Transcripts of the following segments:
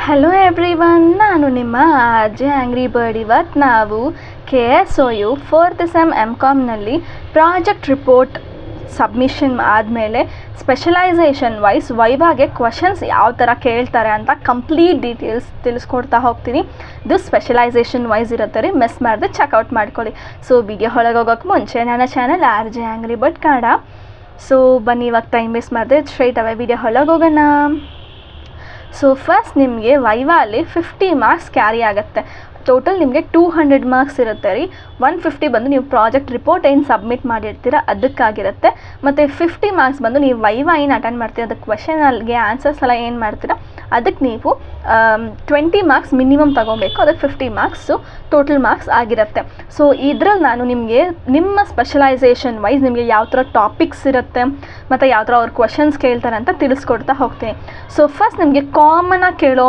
Hello everyone, ನಾನು ನಿಮ್ಮ RJ angry bird. ಇವತ್ತು ನಾವು KSOU 4th ಸೆಮ್ MCOMನಲ್ಲಿ ಪ್ರಾಜೆಕ್ಟ್ ರಿಪೋರ್ಟ್ ಸಬ್ಮಿಷನ್ ಆದಮೇಲೆ ಸ್ಪೆಷಲೈಸೇಷನ್ ವೈವಾಗೆ ಕ್ವಶನ್ಸ್ ಯಾವ ಥರ ಕೇಳ್ತಾರೆ ಅಂತ ಕಂಪ್ಲೀಟ್ ಡೀಟೇಲ್ಸ್ ತಿಳಿಸ್ಕೊಡ್ತಾ ಹೋಗ್ತೀನಿ. ಇದು ಸ್ಪೆಷಲೈಸೇಷನ್ ವೈಸ್ ಇರುತ್ತೆ ರೀ, ಮಿಸ್ ಮಾಡದೆ ಚೆಕ್ಔಟ್ ಮಾಡ್ಕೊಳ್ಳಿ. ಸೊ ವಿಡಿಯೋ ಒಳಗೆ ಹೋಗೋಕ್ಕೆ ಮುಂಚೆ ನನ್ನ channel RJ angry bird Kannada. So ಬನ್ನಿ, ಇವಾಗ ಟೈಮ್ ಮಿಸ್ ಮಾಡಿದೆ ಸ್ಟ್ರೈಟ್ ಅವೇ ವಿಡಿಯೋ ಒಳಗೆ ಹೋಗೋಣ. ಸೊ ಫಸ್ಟ್ ನಿಮಗೆ ವೈವಾಲಿ 50 ಮಾರ್ಕ್ಸ್ ಕ್ಯಾರಿ ಆಗುತ್ತೆ. ಟೋಟಲ್ ನಿಮಗೆ 200 ಮಾರ್ಕ್ಸ್ ಇರುತ್ತೆ ರೀ. 150 ಬಂದು ನೀವು ಪ್ರಾಜೆಕ್ಟ್ ರಿಪೋರ್ಟ್ ಏನು ಸಬ್ಮಿಟ್ ಮಾಡಿರ್ತೀರ ಅದಕ್ಕಾಗಿರುತ್ತೆ. ಮತ್ತು 50 ಮಾರ್ಕ್ಸ್ ಬಂದು ನೀವು ವೈವಾ ಏನು ಅಟೆಂಡ್ ಮಾಡ್ತೀರ, ಅದಕ್ಕೆ ಕ್ವೆಶನಲ್ಗೆ ಆನ್ಸರ್ಸ್ ಎಲ್ಲ ಏನು ಮಾಡ್ತೀರ ಅದಕ್ಕೆ ನೀವು 20 ಮಾರ್ಕ್ಸ್ ಮಿನಿಮಮ್ ತೊಗೊಬೇಕು. ಅದಕ್ಕೆ 50 ಮಾರ್ಕ್ಸು ಟೋಟಲ್ ಮಾರ್ಕ್ಸ್ ಆಗಿರುತ್ತೆ. ಸೊ ಇದ್ರಲ್ಲಿ ನಾನು ನಿಮಗೆ ನಿಮ್ಮ ಸ್ಪೆಷಲೈಸೇಷನ್ ವೈಸ್ ನಿಮಗೆ ಯಾವ ಥರ ಟಾಪಿಕ್ಸ್ ಇರುತ್ತೆ ಮತ್ತು ಯಾವ ಥರ ಅವ್ರು ಕ್ವೆಶನ್ಸ್ ಕೇಳ್ತಾರೆ ಅಂತ ತಿಳಿಸ್ಕೊಡ್ತಾ ಹೋಗ್ತೀನಿ. ಸೊ ಫಸ್ಟ್ ನಿಮಗೆ ಕಾಮನಾಗಿ ಕೇಳೋ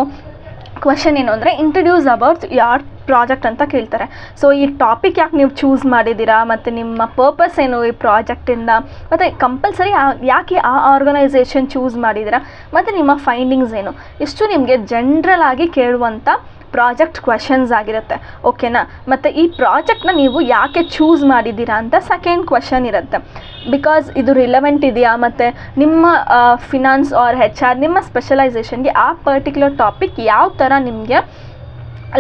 ಕ್ವೆಶನ್ ಏನು ಅಂದರೆ ಇಂಟ್ರಡ್ಯೂಸ್ ಅಬೌಟ್ ಯಾರ್ ಪ್ರಾಜೆಕ್ಟ್ ಅಂತ ಕೇಳ್ತಾರೆ. ಸೊ ಈ ಟಾಪಿಕ್ ಯಾಕೆ ನೀವು ಚೂಸ್ ಮಾಡಿದ್ದೀರಾ ಮತ್ತು ನಿಮ್ಮ ಪರ್ಪಸ್ ಏನು ಈ ಪ್ರಾಜೆಕ್ಟಿಂದ, ಮತ್ತು ಕಂಪಲ್ಸರಿ ಯಾಕೆ ಆ ಆರ್ಗನೈಸೇಷನ್ ಚೂಸ್ ಮಾಡಿದ್ದೀರಾ ಮತ್ತು ನಿಮ್ಮ ಫೈಂಡಿಂಗ್ಸ್ ಏನು, ಇಷ್ಟು ನಿಮಗೆ ಜನ್ರಲ್ ಆಗಿ ಕೇಳುವಂಥ ಪ್ರಾಜೆಕ್ಟ್ ಕ್ವೆಶನ್ಸ್ ಆಗಿರುತ್ತೆ. ಓಕೆನಾ. ಮತ್ತು ಈ ಪ್ರಾಜೆಕ್ಟ್ನ ನೀವು ಯಾಕೆ ಚೂಸ್ ಮಾಡಿದ್ದೀರಾ ಅಂತ ಸೆಕೆಂಡ್ ಕ್ವೆಶನ್ ಇರುತ್ತೆ. ಬಿಕಾಸ್ ಇದು ರಿಲೆವೆಂಟ್ ಇದೆಯಾ ಮತ್ತು ನಿಮ್ಮ ಫಿನಾನ್ಸ್ ಆರ್ HR ನಿಮ್ಮ ಸ್ಪೆಷಲೈಸೇಷನ್ಗೆ ಆ ಪರ್ಟಿಕ್ಯುಲರ್ ಟಾಪಿಕ್ ಯಾವ ಥರ ನಿಮಗೆ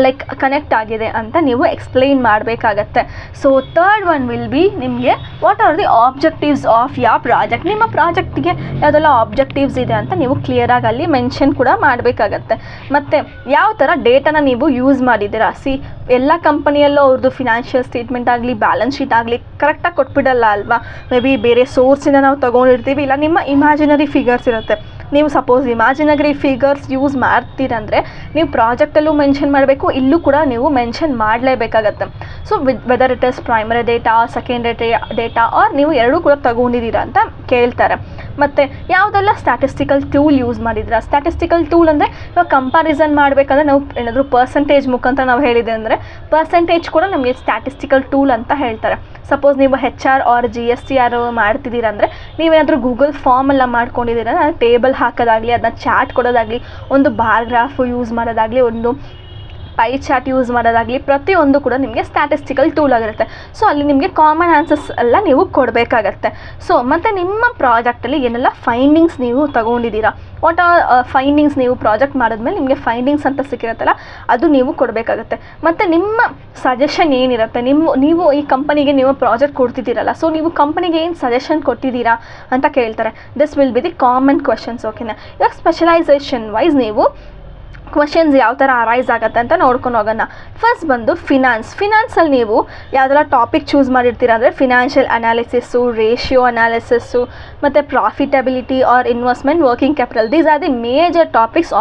ಲೈಕ್ ಕನೆಕ್ಟ್ ಆಗಿದೆ ಅಂತ ನೀವು ಎಕ್ಸ್ಪ್ಲೈನ್ ಮಾಡಬೇಕಾಗತ್ತೆ. So third one will be ನಿಮಗೆ what are the objectives of ಯಾವ ಪ್ರಾಜೆಕ್ಟ್, ನಿಮ್ಮ ಪ್ರಾಜೆಕ್ಟ್ಗೆ ಯಾವುದೆಲ್ಲ ಆಬ್ಜೆಕ್ಟಿವ್ಸ್ ಇದೆ ಅಂತ ನೀವು ಕ್ಲಿಯರಾಗಿ ಅಲ್ಲಿ ಮೆನ್ಷನ್ ಕೂಡ ಮಾಡಬೇಕಾಗತ್ತೆ. ಮತ್ತು ಯಾವ ಥರ ಡೇಟಾನ ನೀವು ಯೂಸ್ ಮಾಡಿದ್ದೀರಾ. ಎಲ್ಲ ಕಂಪನಿಯಲ್ಲೂ ಅವ್ರದ್ದು ಫಿನಾನ್ಷಿಯಲ್ ಸ್ಟೇಟ್ಮೆಂಟ್ ಆಗಲಿ ಬ್ಯಾಲೆನ್ಸ್ ಶೀಟ್ ಆಗಲಿ ಕರೆಕ್ಟಾಗಿ ಕೊಟ್ಬಿಡಲ್ಲ ಅಲ್ವಾ. ಮೇ ಬಿ ಬೇರೆ ಸೋರ್ಸಿಂದ ನಾವು ತೊಗೊಂಡಿರ್ತೀವಿ, ಇಲ್ಲ ನಿಮ್ಮ ಇಮ್ಯಾಜಿನರಿ ಫಿಗರ್ಸ್ ಇರುತ್ತೆ. ನೀವು ಸಪೋಸ್ ಇಮ್ಯಾಜಿನರಿ ಫಿಗರ್ಸ್ ಯೂಸ್ ಮಾಡ್ತೀರಂದರೆ ನೀವು ಪ್ರಾಜೆಕ್ಟಲ್ಲೂ ಮೆನ್ಷನ್ ಮಾಡಬೇಕು, ಇಲ್ಲೂ ಕೂಡ ನೀವು ಮೆನ್ಷನ್ ಮಾಡಲೇಬೇಕಾಗತ್ತೆ. So whether it is primary data, secondary data or ನೀವು ಎರಡೂ ಕೂಡ ತೊಗೊಂಡಿದ್ದೀರಾ ಅಂತ ಕೇಳ್ತಾರೆ. ಮತ್ತು ಯಾವುದೆಲ್ಲ ಸ್ಟ್ಯಾಟಿಸ್ಟಿಕಲ್ ಟೂಲ್ ಯೂಸ್ ಮಾಡಿದ್ದೀರಾ. ಸ್ಟ್ಯಾಟಿಸ್ಟಿಕಲ್ ಟೂಲ್ ಅಂದರೆ ಇವಾಗ ಕಂಪ್ಯಾರಿಸನ್ ಮಾಡಬೇಕಂದ್ರೆ ನಾವು ಏನಾದರೂ ಪರ್ಸೆಂಟೇಜ್ ಮುಖಾಂತರ ನಾವು ಹೇಳಿದೆ ಅಂದರೆ ಪರ್ಸೆಂಟೇಜ್ ಕೂಡ ನಮಗೆ ಸ್ಟ್ಯಾಟಿಸ್ಟಿಕಲ್ ಟೂಲ್ ಅಂತ ಹೇಳ್ತಾರೆ. ಸಪೋಸ್ ನೀವು HR ಆರ್ GST ಯಾರು ಮಾಡ್ತಿದ್ದೀರಾ ಅಂದರೆ ನೀವೇನಾದರೂ ಗೂಗಲ್ ಫಾರ್ಮ್ ಎಲ್ಲ ಮಾಡ್ಕೊಂಡಿದ್ದೀರ, ಟೇಬಲ್ ಹಾಕೋದಾಗಲಿ, ಅದನ್ನ ಚಾರ್ಟ್ ಕೊಡೋದಾಗಲಿ, ಒಂದು ಬಾರ್ ಗ್ರಾಫು ಯೂಸ್ ಮಾಡೋದಾಗಲಿ, ಒಂದು ಪೈ ಚಾರ್ಟ್ ಯೂಸ್ ಮಾಡೋದಾಗಲಿ, ಪ್ರತಿಯೊಂದು ಕೂಡ ನಿಮಗೆ ಸ್ಟ್ಯಾಟಿಸ್ಟಿಕಲ್ ಟೂಲ್ ಆಗಿರುತ್ತೆ. ಸೊ ಅಲ್ಲಿ ನಿಮಗೆ ಕಾಮನ್ ಆನ್ಸರ್ಸ್ ಎಲ್ಲ ನೀವು ಕೊಡಬೇಕಾಗತ್ತೆ. ಸೊ ಮತ್ತು ನಿಮ್ಮ ಪ್ರಾಜೆಕ್ಟಲ್ಲಿ ಏನೆಲ್ಲ ಫೈಂಡಿಂಗ್ಸ್ ನೀವು ತೊಗೊಂಡಿದ್ದೀರಾ, ವಾಟ್ ಆರ್ ಫೈಂಡಿಂಗ್ಸ್ ನೀವು ಪ್ರಾಜೆಕ್ಟ್ ಮಾಡಿದ್ಮೇಲೆ ನಿಮಗೆ ಫೈಂಡಿಂಗ್ಸ್ ಅಂತ ಸಿಕ್ಕಿರುತ್ತಲ್ಲ ಅದು ನೀವು ಕೊಡಬೇಕಾಗತ್ತೆ. ಮತ್ತು ನಿಮ್ಮ ಸಜೆಷನ್ ಏನಿರುತ್ತೆ, ನೀವು ಈ ಕಂಪನಿಗೆ ನೀವು ಪ್ರಾಜೆಕ್ಟ್ ಕೊಡ್ತಿದ್ದೀರಲ್ಲ, ಸೊ ನೀವು ಕಂಪನಿಗೆ ಏನು ಸಜೆಷನ್ ಕೊಟ್ಟಿದ್ದೀರಾ ಅಂತ ಕೇಳ್ತಾರೆ. This will be the common questions. ಓಕೆನಾ. ಇವಾಗ ಸ್ಪೆಷಲೈಸೇಷನ್ ವೈಸ್ ನೀವು ಕ್ವೆಶನ್ಸ್ ಯಾವ ಥರ ಅರೈಸ್ ಆಗುತ್ತೆ ಅಂತ ನೋಡ್ಕೊಂಡು ಹೋಗೋಣ. ಫಸ್ಟ್ ಬಂದು ಫಿನಾನ್ಸಲ್ಲಿ ನೀವು ಯಾವುದೆಲ್ಲ ಟಾಪಿಕ್ ಚೂಸ್ ಮಾಡಿರ್ತೀರ ಅಂದರೆ ಫಿನಾನ್ಷಿಯಲ್ ಅನಾಲಿಸಿಸ್ಸು, ರೇಷಿಯೋ ಅನಾಲಿಸಿಸ್ಸು, ಮತ್ತು profitability or investment, working capital. These are the major topics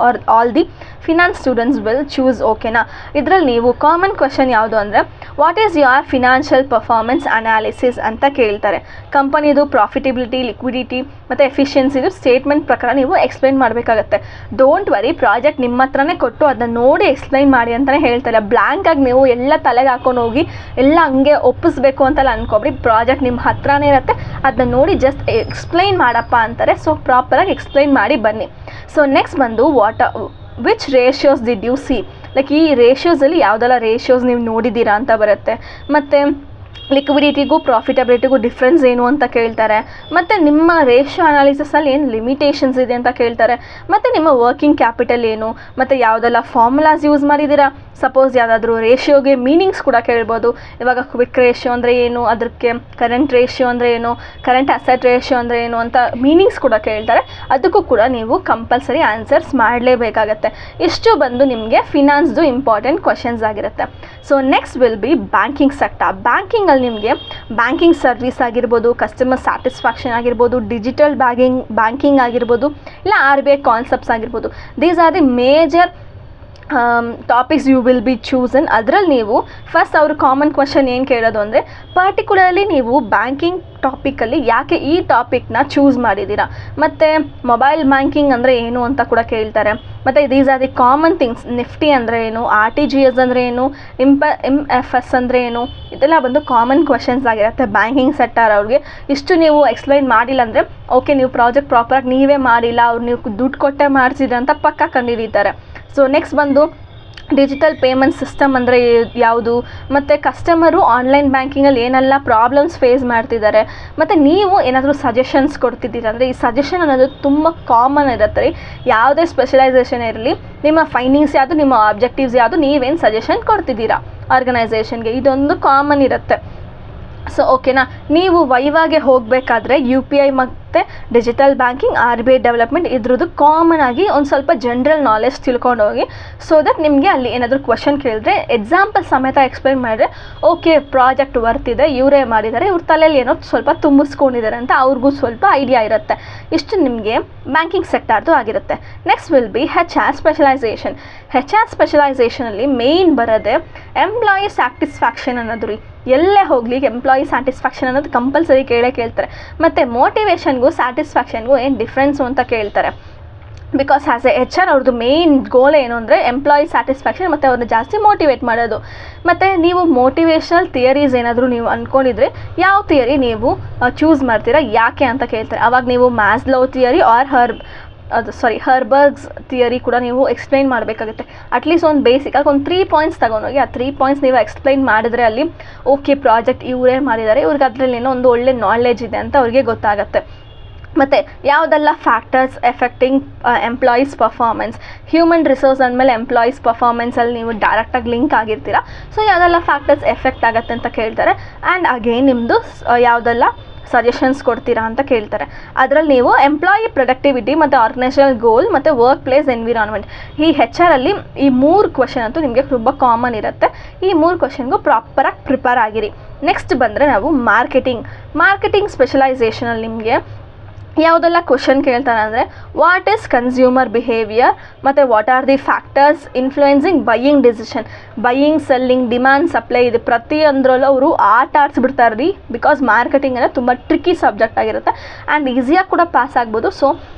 are all the finance students will choose. ಓಕೆನಾ. ಇದರಲ್ಲಿ ನೀವು ಕಾಮನ್ ಕ್ವೆಶನ್ ಯಾವುದು ಅಂದರೆ what is your financial performance analysis ಅಂತ ಕೇಳ್ತಾರೆ. ಕಂಪನಿದು ಪ್ರಾಫಿಟಬಿಲಿಟಿ, ಲಿಕ್ವಿಡಿಟಿ ಮತ್ತು ಎಫಿಷಿಯನ್ಸಿದು ಸ್ಟೇಟ್ಮೆಂಟ್ ಪ್ರಕಾರ ನೀವು ಎಕ್ಸ್ಪ್ಲೈನ್ ಮಾಡಬೇಕಾಗತ್ತೆ. ಡೋಂಟ್ ವರಿ, ಪ್ರಾಜೆಕ್ಟ್ ನಿಮ್ಮ ಹತ್ರನೇ ಕೊಟ್ಟು ಅದನ್ನ ನೋಡಿ ಎಕ್ಸ್ಪ್ಲೈನ್ ಮಾಡಿ ಅಂತಲೇ ಹೇಳ್ತಾರೆ. ಬ್ಲ್ಯಾಂಕಾಗಿ ನೀವು ಎಲ್ಲ ತಲೆಗೆ ಹಾಕೊಂಡು ಹೋಗಿ ಎಲ್ಲ ಹಂಗೆ ಒಪ್ಪಿಸ್ಬೇಕು ಅಂತೆಲ್ಲ ಅನ್ಕೊಬ್ರಿ. ಪ್ರಾಜೆಕ್ಟ್ ನಿಮ್ಮ ಹತ್ರನೇ ಇರುತ್ತೆ, ಅದನ್ನ ನೋಡಿ ಜಸ್ಟ್ ಎಕ್ಸ್ಪ್ಲೈನ್ ಮಾಡಪ್ಪ ಅಂತಾರೆ. ಸೊ ಪ್ರಾಪರಾಗಿ ಎಕ್ಸ್ಪ್ಲೈನ್ ಮಾಡಿ ಬನ್ನಿ. ಸೊ ನೆಕ್ಸ್ಟ್ ಬಂದು which ratios did U C, like ಈ ರೇಷಿಯೋಸಲ್ಲಿ ಯಾವುದೆಲ್ಲ ರೇಷಿಯೋಸ್ ನೀವು ನೋಡಿದ್ದೀರಾ ಅಂತ ಬರುತ್ತೆ. ಮತ್ತು ಲಿಕ್ವಿಡಿಟಿಗೂ ಪ್ರಾಫಿಟಬಿಲಿಟಿಗೂ ಡಿಫ್ರೆನ್ಸ್ ಏನು ಅಂತ ಕೇಳ್ತಾರೆ. ಮತ್ತು ನಿಮ್ಮ ರೇಷಿಯೋ ಅನಾಲಿಸಿಸಲ್ಲಿ ಏನು ಲಿಮಿಟೇಷನ್ಸ್ ಇದೆ ಅಂತ ಕೇಳ್ತಾರೆ. ಮತ್ತು ನಿಮ್ಮ ವರ್ಕಿಂಗ್ ಕ್ಯಾಪಿಟಲ್ ಏನು, ಮತ್ತು ಯಾವುದೆಲ್ಲ ಫಾರ್ಮುಲಾಸ್ ಯೂಸ್ ಮಾಡಿದ್ದೀರಾ. ಸಪೋಸ್ ಯಾವುದಾದ್ರೂ ರೇಷಿಯೋಗೆ ಮೀನಿಂಗ್ಸ್ ಕೂಡ ಕೇಳ್ಬೋದು. ಇವಾಗ ಕ್ವಿಕ್ ರೇಷಿಯೋ ಅಂದರೆ ಏನು, ಅದಕ್ಕೆ ಕರೆಂಟ್ ರೇಷಿಯೋ ಅಂದರೆ ಏನು, ಕರೆಂಟ್ ಅಸೆಟ್ ರೇಷಿಯೋ ಅಂದರೆ ಏನು ಅಂತ ಮೀನಿಂಗ್ಸ್ ಕೂಡ ಕೇಳ್ತಾರೆ. ಅದಕ್ಕೂ ಕೂಡ ನೀವು ಕಂಪಲ್ಸರಿ ಆನ್ಸರ್ಸ್ ಮಾಡಲೇಬೇಕಾಗತ್ತೆ. ಇಷ್ಟು ಬಂದು ನಿಮಗೆ ಫಿನಾನ್ಸ್ದು ಇಂಪಾರ್ಟೆಂಟ್ ಕ್ವೆಶನ್ಸ್ ಆಗಿರುತ್ತೆ. So next will be banking sector. ಬ್ಯಾಂಕಿಂಗಲ್ಲಿ ನಿಮಗೆ ಬ್ಯಾಂಕಿಂಗ್ ಸರ್ವಿಸ್ ಆಗಿರ್ಬೋದು, ಕಸ್ಟಮರ್ ಸ್ಯಾಟಿಸ್ಫ್ಯಾಕ್ಷನ್ ಆಗಿರ್ಬೋದು, ಡಿಜಿಟಲ್ ಬ್ಯಾಂಕಿಂಗ್ ಆಗಿರ್ಬೋದು, ಇಲ್ಲ RBI ಕಾನ್ಸೆಪ್ಟ್ಸ್ ಆಗಿರ್ಬೋದು. These are the major topics you will be chosen. ಅದರಲ್ಲಿ ನೀವು ಫಸ್ಟ್ ಅವರು ಕಾಮನ್ ಕ್ವೆಶನ್ ಏನು ಕೇಳೋದು ಅಂದರೆ ಪರ್ಟಿಕ್ಯುಲರ್ಲಿ ನೀವು ಬ್ಯಾಂಕಿಂಗ್ ಟಾಪಿಕಲ್ಲಿ ಯಾಕೆ ಈ ಟಾಪಿಕ್ನ ಚೂಸ್ ಮಾಡಿದ್ದೀರಾ, ಮತ್ತು ಮೊಬೈಲ್ ಬ್ಯಾಂಕಿಂಗ್ ಅಂದರೆ ಏನು ಅಂತ ಕೂಡ ಕೇಳ್ತಾರೆ. ಮತ್ತು these are the common things. Nifty ಅಂದರೆ ಏನು, RTGS ಅಂದರೆ ಏನು, MFS ಅಂದರೆ ಏನು, ಇದೆಲ್ಲ ಬಂದು ಕಾಮನ್ ಕ್ವೆಶನ್ಸ್ ಆಗಿರುತ್ತೆ ಬ್ಯಾಂಕಿಂಗ್ ಸೆಕ್ಟರ್ ಅವ್ರಿಗೆ. ಇಷ್ಟು ನೀವು ಎಕ್ಸ್ಪ್ಲೈನ್ ಮಾಡಿಲ್ಲ ಅಂದರೆ ಓಕೆ ನೀವು ಪ್ರಾಜೆಕ್ಟ್ ಪ್ರಾಪರಾಗಿ ನೀವೇ ಮಾಡಿಲ್ಲ, ಅವ್ರು ನೀವು ದುಡ್ಡು ಕೊಟ್ಟೆ ಮಾಡಿಸಿದ್ರೆ ಅಂತ ಪಕ್ಕ ಕಂಡುಹಿಡಿತಾರೆ. ಸೊ ನೆಕ್ಸ್ಟ್ ಬಂದು ಡಿಜಿಟಲ್ ಪೇಮೆಂಟ್ ಸಿಸ್ಟಮ್ ಅಂದರೆ ಯಾವುದು, ಮತ್ತು ಕಸ್ಟಮರು ಆನ್ಲೈನ್ ಬ್ಯಾಂಕಿಂಗಲ್ಲಿ ಏನೆಲ್ಲ ಪ್ರಾಬ್ಲಮ್ಸ್ ಫೇಸ್ ಮಾಡ್ತಿದ್ದಾರೆ, ಮತ್ತು ನೀವು ಏನಾದರೂ ಸಜೆಷನ್ಸ್ ಕೊಡ್ತಿದ್ದೀರ ಅಂದರೆ ಈ ಸಜೆಷನ್ ಅನ್ನೋದು ತುಂಬ ಕಾಮನ್ ಇರುತ್ತೆ ರೀ. ಯಾವುದೇ ಸ್ಪೆಷಲೈಸೇಷನ್ ಇರಲಿ, ನಿಮ್ಮ ಫೈಂಡಿಂಗ್ಸ್ ಯಾವುದು, ನಿಮ್ಮ ಆಬ್ಜೆಕ್ಟಿವ್ಸ್ ಯಾವುದು, ನೀವೇನು ಸಜೆಷನ್ ಕೊಡ್ತಿದ್ದೀರಾ ಆರ್ಗನೈಸೇಷನ್ಗೆ, ಇದೊಂದು ಕಾಮನ್ ಇರುತ್ತೆ. ಸೊ ಓಕೆನಾ, ನೀವು ವೈವಾಗೆ ಹೋಗಬೇಕಾದ್ರೆ UPI ಮತ್ತು ಡಿಜಿಟಲ್ ಬ್ಯಾಂಕಿಂಗ್, RBI ಡೆವಲಪ್ಮೆಂಟ್ ಇದ್ರದ್ದು ಕಾಮನ್ ಆಗಿ ಒಂದು ಸ್ವಲ್ಪ ಜನರಲ್ ನಾಲೆಜ್ ತಿಳ್ಕೊಂಡು ಹೋಗಿ. ಸೊ ದಟ್ ನಿಮಗೆ ಅಲ್ಲಿ ಏನಾದರೂ ಕ್ವಶನ್ ಕೇಳಿದ್ರೆ ಎಕ್ಸಾಂಪಲ್ ಸಮೇತ ಎಕ್ಸ್ಪ್ಲೈನ್ ಮಾಡಿದ್ರೆ ಓಕೆ ಪ್ರಾಜೆಕ್ಟ್ ವರ್ತ್ ಇದೆ, ಇವರೇ ಮಾಡಿದ್ದಾರೆ, ಇವ್ರ ತಲೆಯಲ್ಲಿ ಏನೋ ಸ್ವಲ್ಪ ತುಂಬಿಸ್ಕೊಂಡಿದ್ದಾರೆ ಅಂತ ಅವ್ರಿಗೂ ಸ್ವಲ್ಪ ಐಡಿಯಾ ಇರುತ್ತೆ. ಇಷ್ಟು ನಿಮಗೆ ಬ್ಯಾಂಕಿಂಗ್ ಸೆಕ್ಟಾರ್ದು ಆಗಿರುತ್ತೆ. Next will be HR specialisation. HR ಸ್ಪೆಷಲೈಸೇಷನಲ್ಲಿ ಮೇಯ್ನ್ ಬರೋದೆ ಎಂಪ್ಲಾಯಿ ಸ್ಯಾಟಿಸ್ಫ್ಯಾಕ್ಷನ್ ಅನ್ನೋದು ರೀ. ಎಲ್ಲೇ ಹೋಗಲಿ ಎಂಪ್ಲಾಯಿ ಸ್ಯಾಟಿಸ್ಫ್ಯಾಕ್ಷನ್ ಅನ್ನೋದು ಕಂಪಲ್ಸರಿ ಕೇಳ್ತಾರೆ. ಮತ್ತು ಮೋಟಿವೇಶನ್ಗೂ ಸ್ಯಾಟಿಸ್ಫ್ಯಾಕ್ಷನ್ಗೂ ಏನು ಡಿಫ್ರೆನ್ಸು ಅಂತ ಕೇಳ್ತಾರೆ. ಬಿಕಾಸ್ ಆ್ಯಸ್ ಎ HR ಅವ್ರದ್ದು ಮೇಯ್ನ್ ಗೋಲ್ ಏನು ಅಂದರೆ ಎಂಪ್ಲಾಯಿ ಸ್ಯಾಟಿಸ್ಫ್ಯಾಕ್ಷನ್ ಮತ್ತು ಅವ್ರನ್ನ ಜಾಸ್ತಿ ಮೋಟಿವೇಟ್ ಮಾಡೋದು. ಮತ್ತು ನೀವು ಮೋಟಿವೇಶ್ನಲ್ ಥಿಯರೀಸ್ ಏನಾದರೂ ನೀವು ಅಂದ್ಕೊಂಡಿದ್ರೆ ಯಾವ ಥಿಯರಿ ನೀವು ಚೂಸ್ ಮಾಡ್ತೀರಾ, ಯಾಕೆ ಅಂತ ಕೇಳ್ತಾರೆ. ಆವಾಗ ನೀವು ಮ್ಯಾಸ್ಲೋ ಥಿಯರಿ ಆರ್ ಹರ್ಬರ್ಗ್ಸ್ ಥಿಯರಿ ಕೂಡ ನೀವು ಎಕ್ಸ್ಪ್ಲೈನ್ ಮಾಡಬೇಕಾಗುತ್ತೆ. ಅಟ್ಲೀಸ್ಟ್ ಒಂದು ಬೇಸಿಕಾಗಿ ಒಂದು 3 ಪಾಯಿಂಟ್ಸ್ ತೊಗೊಂಡೋಗಿ ಆ 3 ಪಾಯಿಂಟ್ಸ್ ನೀವು ಎಕ್ಸ್ಪ್ಲೈನ್ ಮಾಡಿದ್ರೆ ಅಲ್ಲಿ ಓಕೆ ಪ್ರಾಜೆಕ್ಟ್ ಇವರೇ ಮಾಡಿದ್ದಾರೆ, ಇವ್ರಿಗೆ ಅದರಲ್ಲಿ ಏನೋ ಒಂದು ಒಳ್ಳೆ ನಾಲೆಜ್ ಇದೆ ಅಂತ ಅವ್ರಿಗೆ ಗೊತ್ತಾಗುತ್ತೆ. ಮತ್ತು ಯಾವುದೆಲ್ಲ factors affecting employees performance, human resource ಅಂದಮೇಲೆ ಎಂಪ್ಲಾಯೀಸ್ ಪರ್ಫಾರ್ಮೆನ್ಸಲ್ಲಿ ನೀವು ಡೈರೆಕ್ಟಾಗಿ ಲಿಂಕ್ ಆಗಿರ್ತೀರ. ಸೊ ಯಾವುದೆಲ್ಲ ಫ್ಯಾಕ್ಟರ್ಸ್ ಎಫೆಕ್ಟ್ ಆಗುತ್ತೆ ಅಂತ ಕೇಳ್ತಾರೆ. ಆ್ಯಂಡ್ ಅಗೇನ್ ನಿಮ್ಮದು ಯಾವುದೆಲ್ಲ ಸಜೆಷನ್ಸ್ ಕೊಡ್ತೀರಾ ಅಂತ ಕೇಳ್ತಾರೆ. ಅದರಲ್ಲಿ ನೀವು ಎಂಪ್ಲಾಯಿ ಪ್ರೊಡಕ್ಟಿವಿಟಿ ಮತ್ತು ಆರ್ಗನೈಸೇಷನಲ್ ಗೋಲ್ ಮತ್ತು ವರ್ಕ್ ಪ್ಲೇಸ್ ಎನ್ವಿರಾನ್ಮೆಂಟ್, ಈ HR-ಅಲ್ಲಿ ಈ 3 ಕ್ವಶನ್ ಅಂತೂ ನಿಮಗೆ ತುಂಬ ಕಾಮನ್ ಇರುತ್ತೆ. ಈ 3 ಕ್ವಶನ್ಗೂ ಪ್ರಾಪರಾಗಿ ಪ್ರಿಪೇರ್ ಆಗಿರಿ. ನೆಕ್ಸ್ಟ್ ಬಂದರೆ ನಾವು ಮಾರ್ಕೆಟಿಂಗ್ ಸ್ಪೆಷಲೈಸೇಷನಲ್ಲಿ ನಿಮಗೆ ಯಾವುದೆಲ್ಲ ಕ್ವಶನ್ ಕೇಳ್ತಾರೆ ಅಂದರೆ ವಾಟ್ ಈಸ್ ಕನ್ಸ್ಯೂಮರ್ ಬಿಹೇವಿಯರ್ ಮತ್ತು what are the factors influencing buying decision. Buying, selling, demand, supply ಇದು ಪ್ರತಿಯೊಂದರಲ್ಲೂ ಅವರು ಆಟ ಆಡಿಸ್ಬಿಡ್ತಾರೆ ರೀ. ಬಿಕಾಸ್ ಮಾರ್ಕೆಟಿಂಗ್ ಅಂದರೆ ತುಂಬ ಟ್ರಿಕ್ಕಿ ಸಬ್ಜೆಕ್ಟ್ ಆಗಿರುತ್ತೆ ಆ್ಯಂಡ್ ಈಸಿಯಾಗಿ ಕೂಡ ಪಾಸ್ ಆಗ್ಬೋದು. ಸೊ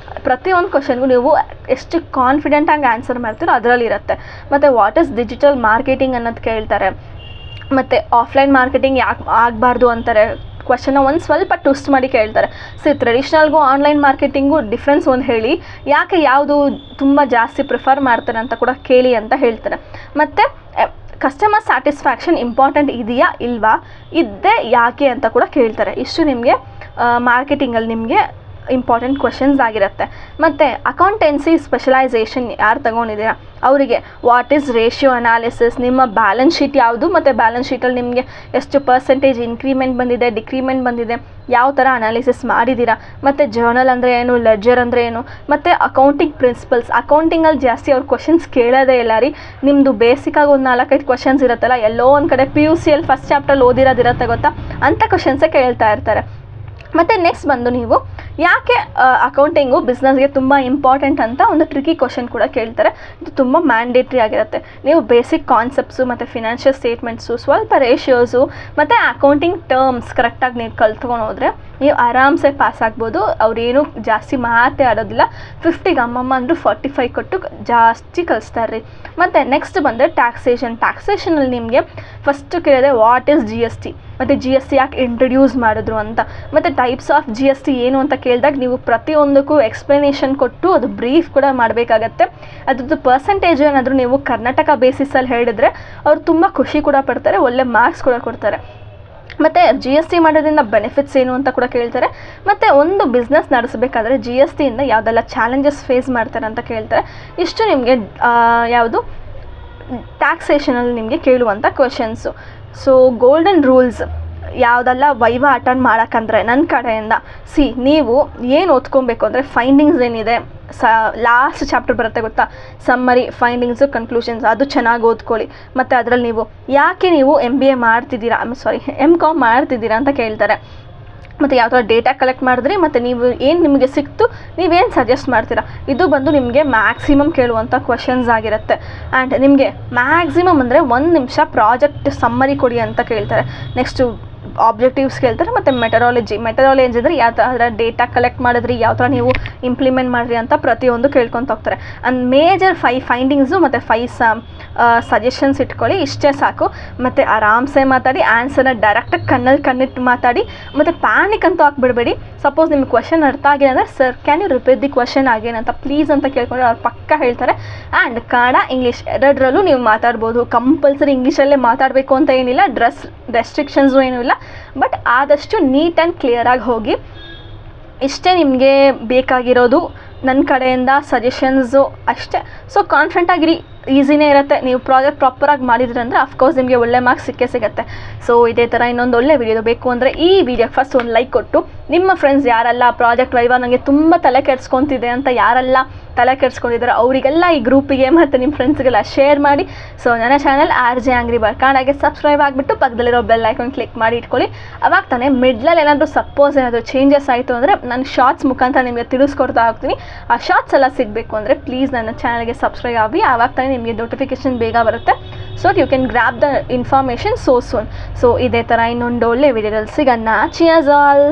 ಪ್ರತಿಯೊಂದು ಕ್ವಶನ್ಗೂ ನೀವು ಎಷ್ಟು ಕಾನ್ಫಿಡೆಂಟಾಗಿ ಆನ್ಸರ್ ಮಾಡ್ತೀರೋ ಅದರಲ್ಲಿರುತ್ತೆ. ಮತ್ತು ವಾಟ್ ಈಸ್ ಡಿಜಿಟಲ್ ಮಾರ್ಕೆಟಿಂಗ್ ಅನ್ನೋದು ಕೇಳ್ತಾರೆ. ಮತ್ತು ಆಫ್ಲೈನ್ ಮಾರ್ಕೆಟಿಂಗ್ ಯಾಕೆ ಆಗಬಾರ್ದು ಅಂತಾರೆ. ಕ್ವಶನ್ನ ಒಂದು ಸ್ವಲ್ಪ ಟ್ವಿಸ್ಟ್ ಮಾಡಿ ಕೇಳ್ತಾರೆ. ಸೊ ಟ್ರೆಡಿಷ್ನಲ್ಗೂ ಆನ್ಲೈನ್ ಮಾರ್ಕೆಟಿಂಗು ಡಿಫ್ರೆನ್ಸ್ ಒಂದು ಹೇಳಿ, ಯಾಕೆ ಯಾವುದು ತುಂಬ ಜಾಸ್ತಿ ಪ್ರಿಫರ್ ಮಾಡ್ತಾರೆ ಅಂತ ಕೂಡ ಕೇಳಿ ಅಂತ ಹೇಳ್ತಾರೆ. ಮತ್ತು ಕಸ್ಟಮರ್ ಸ್ಯಾಟಿಸ್ಫ್ಯಾಕ್ಷನ್ ಇಂಪಾರ್ಟೆಂಟ್ ಇದೆಯಾ ಇಲ್ವಾ, ಇದ್ದೇ ಯಾಕೆ ಅಂತ ಕೂಡ ಕೇಳ್ತಾರೆ. ಇಷ್ಟು ನಿಮಗೆ ಮಾರ್ಕೆಟಿಂಗಲ್ಲಿ ನಿಮಗೆ ಇಂಪಾರ್ಟೆಂಟ್ ಕ್ವಶನ್ಸ್ ಆಗಿರುತ್ತೆ. ಮತ್ತು ಅಕೌಂಟೆನ್ಸಿ ಸ್ಪೆಷಲೈಸೇಷನ್ ಯಾರು ತಗೊಂಡಿದ್ದೀರಾ ಅವರಿಗೆ ವಾಟ್ ಈಸ್ ರೇಷಿಯೋ ಅನಾಲಿಸಿಸ್, ನಿಮ್ಮ ಬ್ಯಾಲೆನ್ಸ್ ಶೀಟ್ ಯಾವುದು ಮತ್ತು ಬ್ಯಾಲೆನ್ಸ್ ಶೀಟಲ್ಲಿ ನಿಮಗೆ ಎಷ್ಟು ಪರ್ಸೆಂಟೇಜ್ ಇನ್ಕ್ರಿಮೆಂಟ್ ಬಂದಿದೆ, ಡಿಕ್ರಿಮೆಂಟ್ ಬಂದಿದೆ, ಯಾವ ಥರ ಅನಾಲಿಸಿಸ್ ಮಾಡಿದ್ದೀರಾ. ಮತ್ತು ಜರ್ನಲ್ ಅಂದರೆ ಏನು, ಲೆಡ್ಜರ್ ಅಂದರೆ ಏನು, ಮತ್ತು ಅಕೌಂಟಿಂಗ್ ಪ್ರಿನ್ಸಿಪಲ್ಸ್. ಅಕೌಂಟಿಂಗಲ್ಲಿ ಜಾಸ್ತಿ ಅವ್ರು ಕ್ವಶನ್ಸ್ ಕೇಳೋದೇ ಇಲ್ಲ ರೀ. ನಿಮ್ಮದು ಬೇಸಿಕಾಗಿ ಒಂದು 4-5 ಕ್ವಶನ್ಸ್ ಇರುತ್ತಲ್ಲ, ಎಲ್ಲೋ ಒಂದು ಕಡೆ PUCಯಲ್ಲಿ ಫಸ್ಟ್ ಚಾಪ್ಟರ್ಲ್ಲಿ ಓದಿರೋದಿರುತ್ತೆ ಗೊತ್ತಾ, ಅಂಥ ಕ್ವಶನ್ಸೇ ಕೇಳ್ತಾ ಇರ್ತಾರೆ. ಮತ್ತು ನೆಕ್ಸ್ಟ್ ಬಂದು ನೀವು ಯಾಕೆ ಅಕೌಂಟಿಂಗು ಬಿಸ್ನೆಸ್ಗೆ ತುಂಬ ಇಂಪಾರ್ಟೆಂಟ್ ಅಂತ ಒಂದು ಟ್ರಿಕಿ ಕ್ವಶನ್ ಕೂಡ ಕೇಳ್ತಾರೆ. ಇದು ತುಂಬ ಮ್ಯಾಂಡೇಟ್ರಿ ಆಗಿರುತ್ತೆ. ನೀವು ಬೇಸಿಕ್ ಕಾನ್ಸೆಪ್ಟ್ಸು ಮತ್ತು ಫಿನಾನ್ಷಿಯಲ್ ಸ್ಟೇಟ್ಮೆಂಟ್ಸು, ಸ್ವಲ್ಪ ರೇಷಿಯೋಸು ಮತ್ತು ಅಕೌಂಟಿಂಗ್ ಟರ್ಮ್ಸ್ ಕರೆಕ್ಟಾಗಿ ನೀವು ಕಲ್ತ್ಕೊಂಡು ಹೋದರೆ ನೀವು ಆರಾಮ್ಸೆ ಪಾಸ್ ಆಗ್ಬೋದು. ಅವ್ರೇನು ಜಾಸ್ತಿ ಮಾತೇ ಆಡೋದಿಲ್ಲ. 50ಗೆ ಅಮ್ಮಮ್ಮ ಅಂದರೂ 45 ಕೊಟ್ಟು ಜಾಸ್ತಿ ಕಲಿಸ್ತಾರೆ ರೀ. ಮತ್ತು ನೆಕ್ಸ್ಟ್ ಬಂದರೆ ಟ್ಯಾಕ್ಸೇಷನಲ್ಲಿ ನಿಮಗೆ ಫಸ್ಟು ಕೇಳಿದೆ ವಾಟ್ ಈಸ್ GST ಮತ್ತು GST ಯಾಕೆ ಇಂಟ್ರೊಡ್ಯೂಸ್ ಮಾಡಿದ್ರು ಅಂತ, ಮತ್ತು ಟೈಪ್ಸ್ ಆಫ್ GST ಏನು ಅಂತ ಕೇಳಿದಾಗ ನೀವು ಪ್ರತಿಯೊಂದಕ್ಕೂ ಎಕ್ಸ್ಪ್ಲನೇಷನ್ ಕೊಟ್ಟು ಅದು ಬ್ರೀಫ್ ಕೂಡ ಮಾಡಬೇಕಾಗತ್ತೆ. ಅದ್ರದ್ದು ಪರ್ಸೆಂಟೇಜ್ ಏನಾದರೂ ನೀವು ಕರ್ನಾಟಕ ಬೇಸಿಸಲ್ಲಿ ಹೇಳಿದ್ರೆ ಅವ್ರು ತುಂಬ ಖುಷಿ ಕೂಡ ಪಡ್ತಾರೆ, ಒಳ್ಳೆ ಮಾರ್ಕ್ಸ್ ಕೂಡ ಕೊಡ್ತಾರೆ. ಮತ್ತು GST ಮಾಡೋದ್ರಿಂದ ಬೆನಿಫಿಟ್ಸ್ ಏನು ಅಂತ ಕೂಡ ಕೇಳ್ತಾರೆ. ಮತ್ತು ಒಂದು ಬಿಸ್ನೆಸ್ ನಡೆಸಬೇಕಾದ್ರೆ GSTಯಿಂದ ಯಾವುದೆಲ್ಲ ಚಾಲೆಂಜಸ್ ಫೇಸ್ ಮಾಡ್ತಾರೆ ಅಂತ ಕೇಳ್ತಾರೆ. ಇಷ್ಟು ನಿಮಗೆ ಯಾವುದು ಟ್ಯಾಕ್ಸೇಷನಲ್ಲಿ ನಿಮಗೆ ಕೇಳುವಂಥ ಕ್ವೆಶನ್ಸು. ಸೊ ಗೋಲ್ಡನ್ ರೂಲ್ಸ್ ಯಾವುದೆಲ್ಲ ವೈವಾ ಅಟೆಂಡ್ ಮಾಡೋಕ್ಕಂದ್ರೆ ನನ್ನ ಕಡೆಯಿಂದ ನೀವು ಏನು ಓದ್ಕೊಬೇಕು ಅಂದರೆ ಫೈಂಡಿಂಗ್ಸ್ ಏನಿದೆ ಲಾಸ್ಟ್ ಚಾಪ್ಟರ್ ಬರುತ್ತೆ ಗೊತ್ತಾ, ಸಮ್ಮರಿ, ಫೈಂಡಿಂಗ್ಸು, ಕನ್ಕ್ಲೂಷನ್ಸ್, ಅದು ಚೆನ್ನಾಗಿ ಓದ್ಕೊಳ್ಳಿ. ಮತ್ತು ಅದರಲ್ಲಿ ನೀವು ಯಾಕೆ ನೀವು MBA ಮಾಡ್ತಿದ್ದೀರಾ, MCOM ಮಾಡ್ತಿದ್ದೀರಾ ಅಂತ ಕೇಳ್ತಾರೆ. ಮತ್ತು ಯಾವ ಥರ ಡೇಟಾ ಕಲೆಕ್ಟ್ ಮಾಡಿದ್ರಿ ಮತ್ತು ನೀವು ಏನು ನಿಮಗೆ ಸಿಕ್ತು ನೀವೇನು ಸಜೆಸ್ಟ್ ಮಾಡ್ತೀರಾ, ಇದು ಬಂದು ನಿಮಗೆ ಮ್ಯಾಕ್ಸಿಮಮ್ ಕೇಳುವಂಥ ಕ್ವಶನ್ಸ್ ಆಗಿರುತ್ತೆ. ಆ್ಯಂಡ್ ನಿಮಗೆ ಮ್ಯಾಕ್ಸಿಮಮ್ ಅಂದರೆ 1 ನಿಮಿಷ ಪ್ರಾಜೆಕ್ಟ್ ಸಮ್ಮರಿ ಕೊಡಿ ಅಂತ ಕೇಳ್ತಾರೆ. ನೆಕ್ಸ್ಟು ಆಬ್ಜೆಕ್ಟಿವ್ಸ್ ಕೇಳ್ತಾರೆ. ಮತ್ತು ಮೆಟರಾಲಜಿ ಅಂದರೆ ಯಾವ ಥರ ಡೇಟಾ ಕಲೆಕ್ಟ್ ಮಾಡಿದ್ರಿ, ಯಾವ ಥರ ನೀವು ಇಂಪ್ಲಿಮೆಂಟ್ ಮಾಡಿರಿ ಅಂತ ಪ್ರತಿಯೊಂದು ಕೇಳ್ಕೊತ ಹೋಗ್ತಾರೆ. ಆ್ಯಂಡ್ ಮೇಜರ್ 5 ಫೈಂಡಿಂಗ್ಸು ಮತ್ತು 5 ಸಜೆಷನ್ಸ್ ಇಟ್ಕೊಳ್ಳಿ, ಇಷ್ಟೇ ಸಾಕು. ಮತ್ತು ಆರಾಮ್ಸೆ ಮಾತಾಡಿ, ಆನ್ಸರ್ನ ಡೈರೆಕ್ಟಾಗಿ ಕಣ್ಣಿಟ್ಟು ಮಾತಾಡಿ. ಮತ್ತು ಪ್ಯಾನಿಕ್ ಅಂತೂ ಹಾಕ್ಬಿಡ್ಬೇಡಿ. ಸಪೋಸ್ ನಿಮ್ಗೆ ಕ್ವಶನ್ ಅರ್ಥ ಆಗಿಲ್ಲ ಅಂದರೆ, sir can you repeat the question again ಅಂತ ಪ್ಲೀಸ್ ಅಂತ ಕೇಳ್ಕೊಂಡ್ರೆ ಅವ್ರು ಪಕ್ಕ ಹೇಳ್ತಾರೆ. ಆ್ಯಂಡ್ ಕನ್ನಡ ಇಂಗ್ಲೀಷ್ ಎರಡರಲ್ಲೂ ನೀವು ಮಾತಾಡ್ಬೋದು. ಕಂಪಲ್ಸರಿ ಇಂಗ್ಲೀಷಲ್ಲೇ ಮಾತಾಡಬೇಕು ಅಂತ ಏನಿಲ್ಲ, ರೆಸ್ಟ್ರಿಕ್ಷನ್ಸು ಏನೂ ಇಲ್ಲ. ಬಟ್ ಆದಷ್ಟು ನೀಟ್ ಆ್ಯಂಡ್ ಕ್ಲಿಯರಾಗಿ ಹೋಗಿ. ಇಷ್ಟೇ ನಿಮಗೆ ಬೇಕಾಗಿರೋದು ನನ್ನ ಕಡೆಯಿಂದ ಸಜೆಷನ್ಸು ಅಷ್ಟೇ. ಸೊ ಕಾನ್ಫಿಡೆಂಟಾಗಿರಿ, ಈಸಿನೇ ಇರುತ್ತೆ. ನೀವು ಪ್ರಾಜೆಕ್ಟ್ ಪ್ರಾಪರಾಗಿ ಮಾಡಿದ್ರಿ ಅಂದರೆ ಅಫ್ಕೋರ್ಸ್ ನಿಮಗೆ ಒಳ್ಳೆ ಮಾರ್ಕ್ಸ್ ಸಿಗುತ್ತೆ. ಸೊ ಇದೇ ಥರ ಇನ್ನೊಂದು ಒಳ್ಳೆ ವಿಡಿಯೋ ಬೇಕು ಅಂದರೆ ಈ ವಿಡಿಯೋಗೆ ಫಸ್ಟ್ ಒಂದು ಲೈಕ್ ಕೊಟ್ಟು, ನಿಮ್ಮ ಫ್ರೆಂಡ್ಸ್ ಯಾರೆಲ್ಲ ಪ್ರಾಜೆಕ್ಟ್ ವೈವಾ ನನಗೆ ತುಂಬ ತಲೆ ಕೆಡಿಸ್ಕೊತಿದೆ ಅಂತ ಯಾರೆಲ್ಲ ತಲೆ ಕೆಡಿಸ್ಕೊಂಡಿದ್ದಾರೆ ಅವರಿಗೆಲ್ಲ ಈ ಗ್ರೂಪಿಗೆ ಮತ್ತು ನಿಮ್ಮ ಫ್ರೆಂಡ್ಸ್ಗೆಲ್ಲ ಶೇರ್ ಮಾಡಿ. ಸೊ ನನ್ನ ಚಾನಲ್ RJ Angry Bird ಕನ್ನಡಗೆ ಸಬ್ಸ್ಕ್ರೈಬ್ ಆಗಿಬಿಟ್ಟು ಪಕ್ಕದಲ್ಲಿರೋ ಬೆಲ್ ಐಕಾನ್ ಕ್ಲಿಕ್ ಮಾಡಿ ಇಟ್ಕೊಳ್ಳಿ. ಅವಾಗ ತಾನೇ ಮಿಡ್ಲಲ್ಲಿ ಏನಾದರೂ ಚೇಂಜಸ್ ಆಯಿತು ಅಂದರೆ ನಾನು ಶಾರ್ಟ್ಸ್ ಮುಖಾಂತರ ನಿಮಗೆ ತಿಳಿಸ್ಕೊಡ್ತಾ ಹೋಗ್ತೀನಿ. ಆ ಶಾರ್ಟ್ಸ್ ಎಲ್ಲ ಸಿಗಬೇಕು ಅಂದರೆ ಪ್ಲೀಸ್ ನನ್ನ ಚಾನಲ್ಗೆ ಸಬ್ಸ್ಕ್ರೈಬ್ ಆಗಿ. ಆವಾಗ ತಾನೇ ನಿಮಗೆ ನೋಟಿಫಿಕೇಶನ್ ಬೇಗ ಬರುತ್ತೆ. So you can grab the information so soon. So ಇದೇ ಥರ ಇನ್ನೊಂದು ಒಳ್ಳೆ ವಿಡಿಯೋದಲ್ಲಿ ಸಿಗೋಣ. Cheers all.